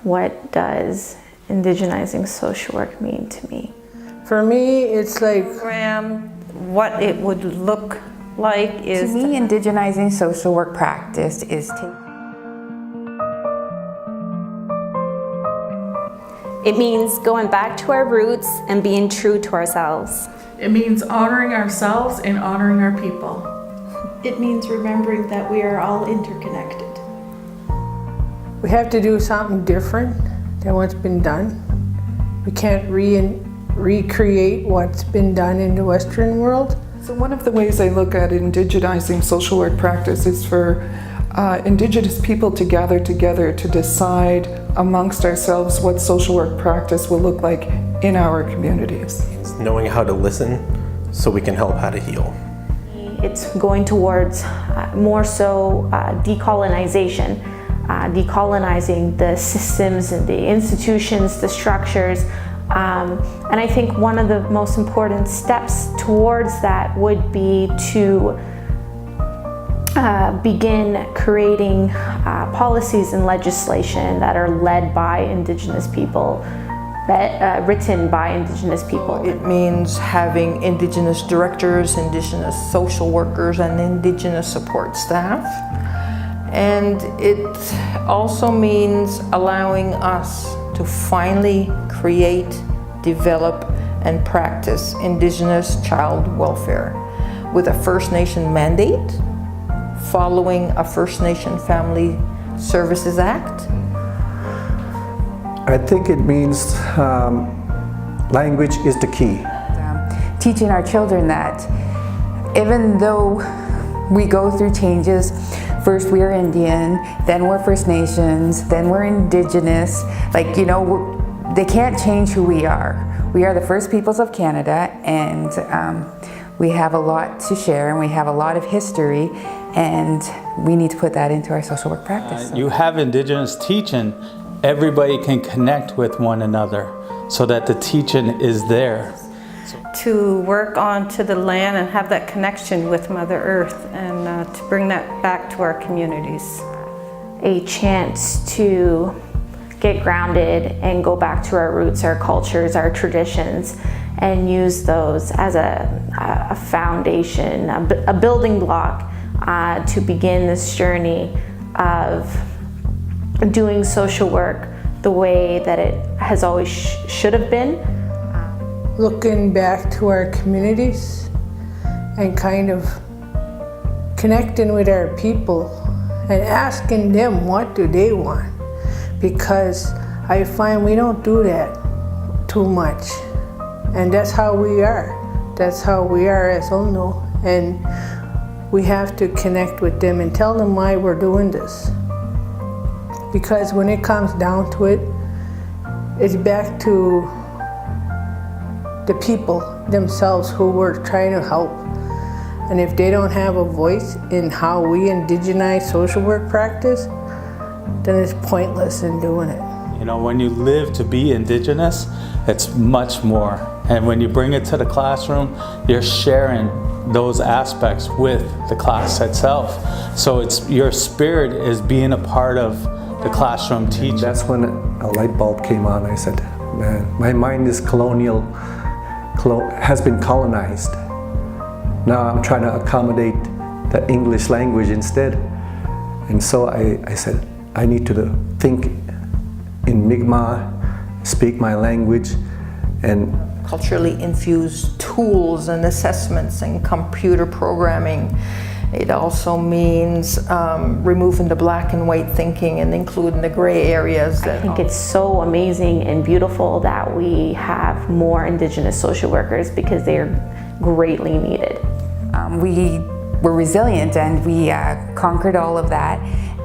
what does Indigenizing social work mean to me? For me, it's like what it would look like is... To me, Indigenizing social work practice is It means going back to our roots and being true to ourselves. It means honoring ourselves and honoring our people. It means remembering that we are all interconnected. we have to do something different than what's been done. We can't recreate what's been done in the Western world. So one of the ways I look at Indigenizing social work practice is for Indigenous people to gather together to decide amongst ourselves what social work practice will look like in our communities. It's knowing how to listen so we can help how to heal. It's going towards more so decolonization, decolonizing the systems and the institutions, the structures. And I think one of the most important steps towards that would be to begin creating policies and legislation that are led by Indigenous people, written by Indigenous people. It means having Indigenous directors, Indigenous social workers, and Indigenous support staff. And it also means allowing us to finally create, develop, and practice Indigenous child welfare with a First Nation mandate, following a First Nation Family Services Act. I think it means language is the key. Teaching our children that even though we go through changes, first we're Indian, then we're First Nations, then we're Indigenous, like, you know, they can't change who we are. We are the First Peoples of Canada, and we have a lot to share, and we have a lot of history, and we need to put that into our social work practice. You have Indigenous teaching, everybody can connect with one another so that the teaching is there. To work onto the land and have that connection with Mother Earth, and to bring that back to our communities. A chance to get grounded and go back to our roots, our cultures, our traditions, and use those as a foundation, a building block to begin this journey of doing social work the way that it has always should have been. Looking back to our communities and kind of connecting with our people and asking them what do they want, because I find we don't do that too much, and that's how we are. That's how we are as Ulno, and we have to connect with them and tell them why we're doing this. Because when it comes down to it, it's back to the people themselves who we're trying to help. And if they don't have a voice in how we indigenize social work practice, then it's pointless in doing it. You know, when you live to be Indigenous, it's much more. And when you bring it to the classroom, you're sharing those aspects with the class itself. So it's your spirit is being a part of the classroom teaching. And that's when a light bulb came on. I said, man, my mind is has been colonized. Now I'm trying to accommodate the English language instead. And so I said, I need to think in Mi'kmaq, speak my language, and culturally infused tools and assessments and computer programming. It also means removing the black and white thinking and including the gray areas. I think it's so amazing and beautiful that we have more Indigenous social workers, because they are greatly needed. We were resilient, and we conquered all of that,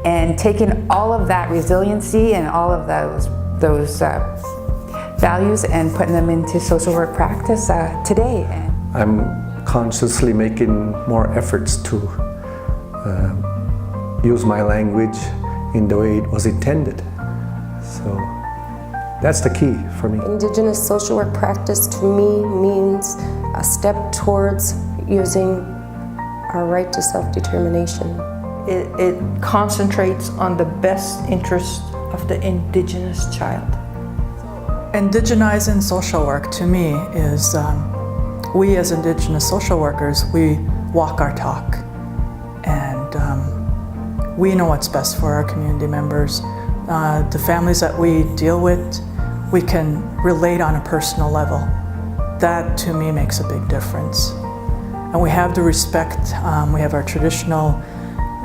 and taken all of that resiliency and all of those values and putting them into social work practice today. I'm consciously making more efforts to use my language in the way it was intended. So that's the key for me. Indigenous social work practice to me means a step towards using our right to self-determination. It concentrates on the best interest of the Indigenous child. Indigenizing social work to me is we as Indigenous social workers, we walk our talk, and we know what's best for our community members. The families that we deal with, we can relate on a personal level. That to me makes a big difference. And we have the respect, we have our traditional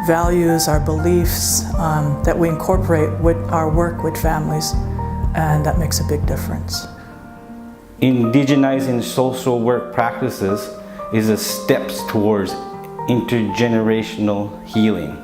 values, our beliefs that we incorporate with our work with families, and that makes a big difference. Indigenizing social work practices is a step towards intergenerational healing.